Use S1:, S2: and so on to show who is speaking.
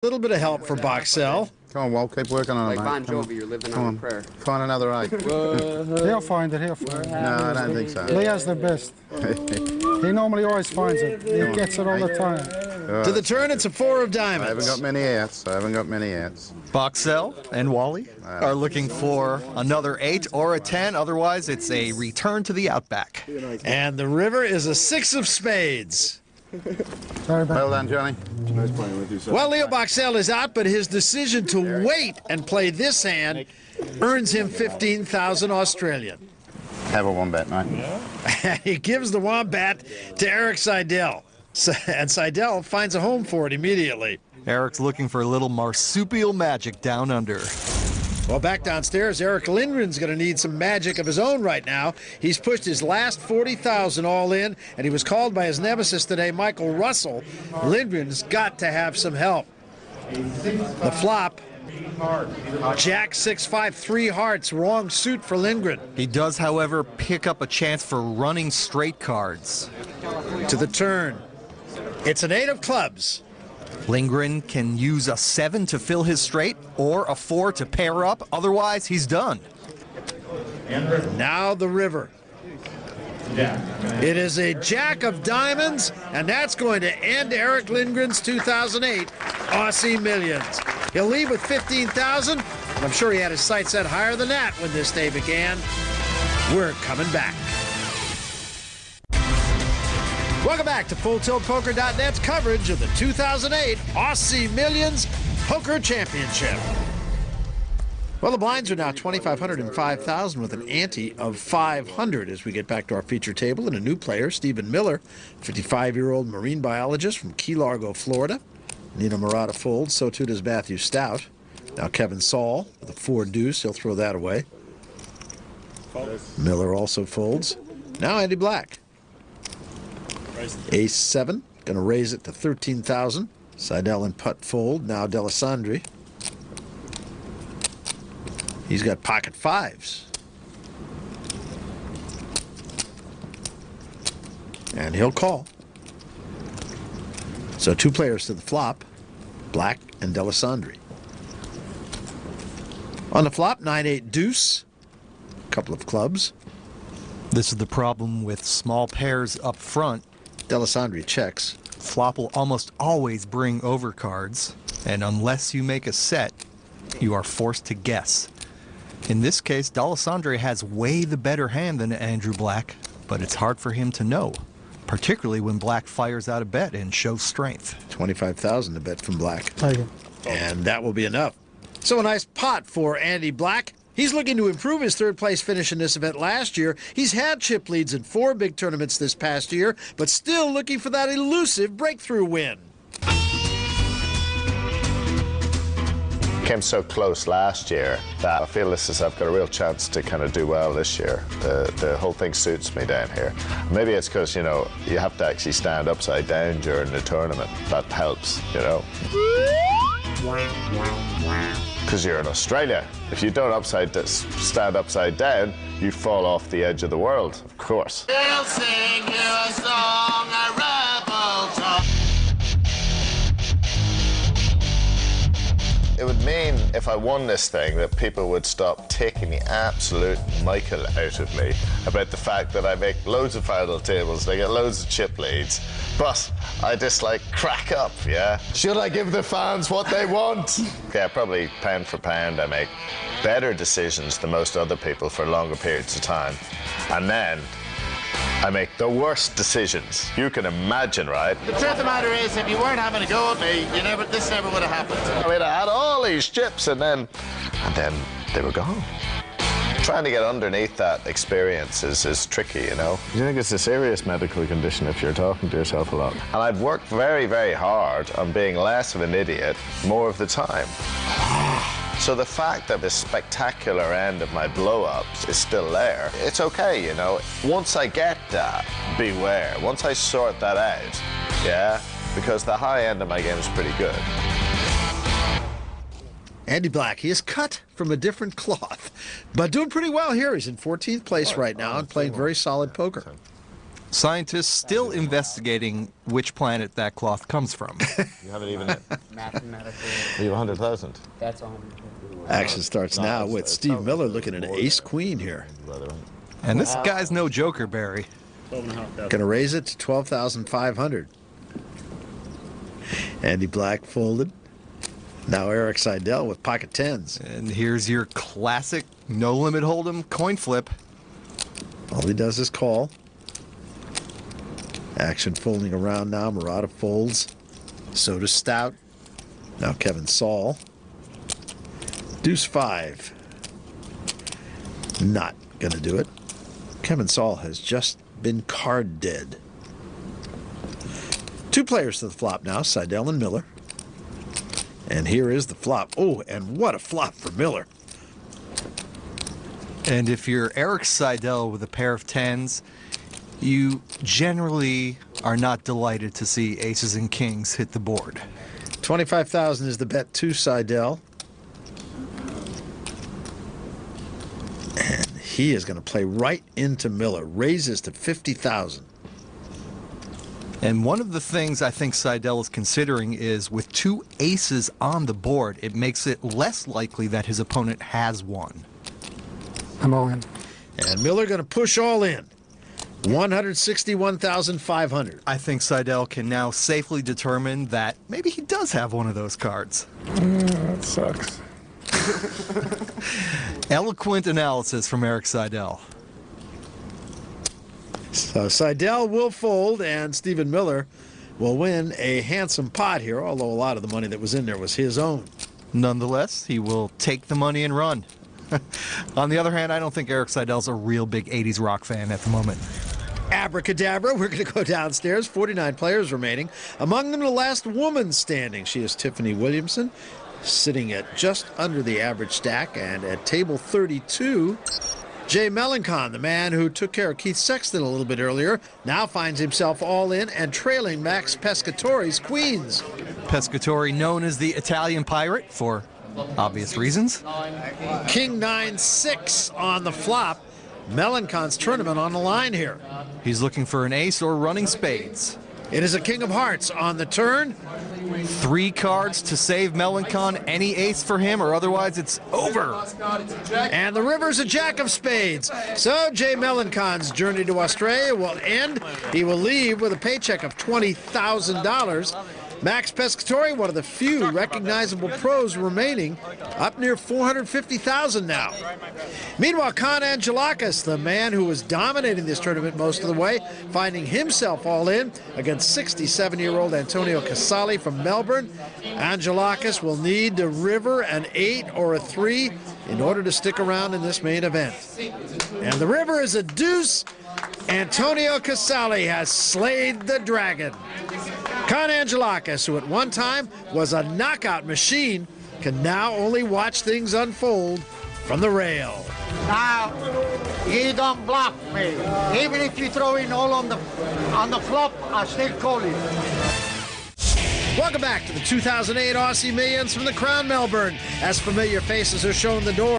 S1: Little bit of help for Boxell.
S2: Come on, Walt, keep working on it,
S3: Like
S2: mate.
S3: Bon Jovi, you're living on a prayer.
S2: Find another 8.
S4: He'll find it, he'll find it.
S2: No, I don't think so.
S4: Leah's the best. He normally always finds it. He gets it all the time.
S1: To the turn, it's a 4 of
S2: I haven't got
S1: diamonds.
S2: many outs.
S5: Boxell and Wally are looking for another 8 or a 10. Otherwise, it's a return to the outback.
S1: And the river is a 6 of spades.
S4: Sorry about
S2: Well done, Johnny.
S1: Well, Leo Boxell is out, but his decision to wait and play this hand earns him 15,000 Australian.
S2: Have a wombat, mate.
S1: And he gives the wombat to Eric Seidel. And Seidel finds a home for it immediately.
S5: Eric's looking for a little marsupial magic down under.
S1: Well, back downstairs, Eric Lindgren's going to need some magic of his own right now. He's pushed his last 40,000 all in, and he was called by his nemesis today, Michael Russell. Lindgren's got to have some help. The flop, Jack 6-5, 3 hearts, wrong suit for Lindgren.
S5: He does, however, pick up a chance for running straight cards.
S1: To the turn, it's an 8 of clubs.
S5: Lindgren can use a 7 to fill his straight or a 4 to pair up. Otherwise, he's done.
S1: Now the river. It is a jack of diamonds, and that's going to end Eric Lindgren's 2008 Aussie Millions. He'll leave with 15,000, and I'm sure he had his sights set higher than that when this day began. We're coming back. Welcome back to FullTiltPoker.net's coverage of the 2008 Aussie Millions Poker Championship. Well, the blinds are now 2,500 and 5,000 with an ante of 500 as we get back to our feature table and a new player, Stephen Miller, 55-year-old marine biologist from Key Largo, Florida. Nino Murata folds, so too does Matthew Stout. Now Kevin Saul with a 4-deuce, he'll throw that away. Miller also folds. Now Andy Black. Ace 7, going to raise it to 13,000. Seidel and putt fold. Now Delisandri. He's got pocket 5s. And he'll call. So 2 players to the flop, Black and Delisandri. On the flop, 9-8 deuce. Couple of clubs.
S5: This is the problem with small pairs up front.
S1: Delisandri checks.
S5: Flop will almost always bring over cards, and unless you make a set, you are forced to guess. In this case, Delisandri has way the better hand than Andrew Black, but it's hard for him to know, particularly when Black fires out a bet and shows strength.
S1: 25,000 to bet from Black.
S4: Take it.
S1: And that will be enough. So a nice pot for Andy Black. He's looking to improve his third-place finish in this event last year. He's had chip leads in 4 big tournaments this past year, but still looking for that elusive breakthrough win.
S6: Came so close last year that I feel I've got a real chance to kind of do well this year. The whole thing suits me down here. Maybe it's because, you know, you have to actually stand upside down during the tournament. That helps, you know. Because you're in Australia. If you don't stand upside down, you fall off the edge of the world, of course.
S7: They'll sing you a song, a rebel song.
S6: It would mean, if I won this thing, that people would stop taking the absolute Michael out of me about the fact that I make loads of final tables, I get loads of chip leads, but I just, like, crack up, yeah? Should I give the fans what they want? Yeah, probably pound for pound, I make better decisions than most other people for longer periods of time. And then I make the worst decisions you can imagine, right?
S7: The truth of the matter is, if you weren't having a go at me, this never would have happened.
S6: I mean, I had all these chips, and then they were gone. Trying to get underneath that experience is tricky, you know? You think it's a serious medical condition if you're talking to yourself a lot. And I've worked very, very hard on being less of an idiot more of the time. So the fact that the spectacular end of my blow-ups is still there, it's okay, you know? Once I get that, beware. Once I sort that out, yeah? Because the high end of my game is pretty good.
S1: Andy Black, he is cut from a different cloth, but doing pretty well here. He's in 14th place right now and playing very solid poker.
S5: Scientists still investigating which planet that cloth comes from.
S6: You have it even.
S3: Mathematically,
S6: You have 100,000.
S3: that's on.
S1: Action starts now with Steve Miller looking at an ace-queen here.
S5: And this guy's no joker, Barry.
S1: Going to raise it to 12,500. Andy Black folded. Now Eric Seidel with pocket tens.
S5: And here's your classic no-limit hold'em coin flip.
S1: All he does is call. Action folding around now. Murata folds. So does Stout. Now Kevin Saul. Deuce 5. Not going to do it. Kevin Saul has just been card dead. Two players to the flop now, Seidel and Miller. And here is the flop. Oh, and what a flop for Miller.
S5: And if you're Eric Seidel with a pair of tens, you generally are not delighted to see aces and kings hit the board.
S1: 25,000 is the bet to Seidel. And he is going to play right into Miller. Raises to 50,000.
S5: And one of the things I think Seidel is considering is with two aces on the board, it makes it less likely that his opponent has one.
S4: I'm all in.
S1: And Miller going to push all in. 161,500.
S5: I think Seidel can now safely determine that maybe he does have one of those cards.
S4: That sucks.
S5: Eloquent analysis from Eric Seidel.
S1: So Seidel will fold, and Stephen Miller will win a handsome pot here, although a lot of the money that was in there was his own.
S5: Nonetheless, he will take the money and run. On the other hand, I don't think Eric Seidel's a real big 80s rock fan at the moment.
S1: Abracadabra, we're going to go downstairs. 49 players remaining. Among them, the last woman standing. She is Tiffany Williamson, sitting at just under the average stack. And at table 32, Jay Melancon, the man who took care of Keith Sexton a little bit earlier, now finds himself all in and trailing Max Pescatori's queens.
S5: Pescatori, known as the Italian pirate for obvious reasons.
S1: King 9-6 on the flop. Melancon's tournament on the line here.
S5: He's looking for an ace or running spades.
S1: It is a king of hearts on the turn.
S5: 3 cards to save Melancon. Any ace for him, or otherwise it's over.
S1: And the river's a jack of spades. So Jay Melancon's journey to Australia will end. He will leave with a paycheck of $20,000. Max Pescatori, one of the few recognizable pros remaining, up near $450,000 now. Meanwhile, Con Angelakis, the man who was dominating this tournament most of the way, finding himself all in against 67-year-old Antonio Casale from Melbourne. Angelakis will need to river an 8 or a 3 in order to stick around in this main event. And the river is a deuce. Antonio Casale has slayed the dragon. Con Angelakis, who at one time was a knockout machine, can now only watch things unfold from the rail.
S8: Now, you don't bluff me. Even if you throw in all on the flop, I still call it.
S1: Welcome back to the 2008 Aussie Millions from the Crown Melbourne, as familiar faces are shown the door.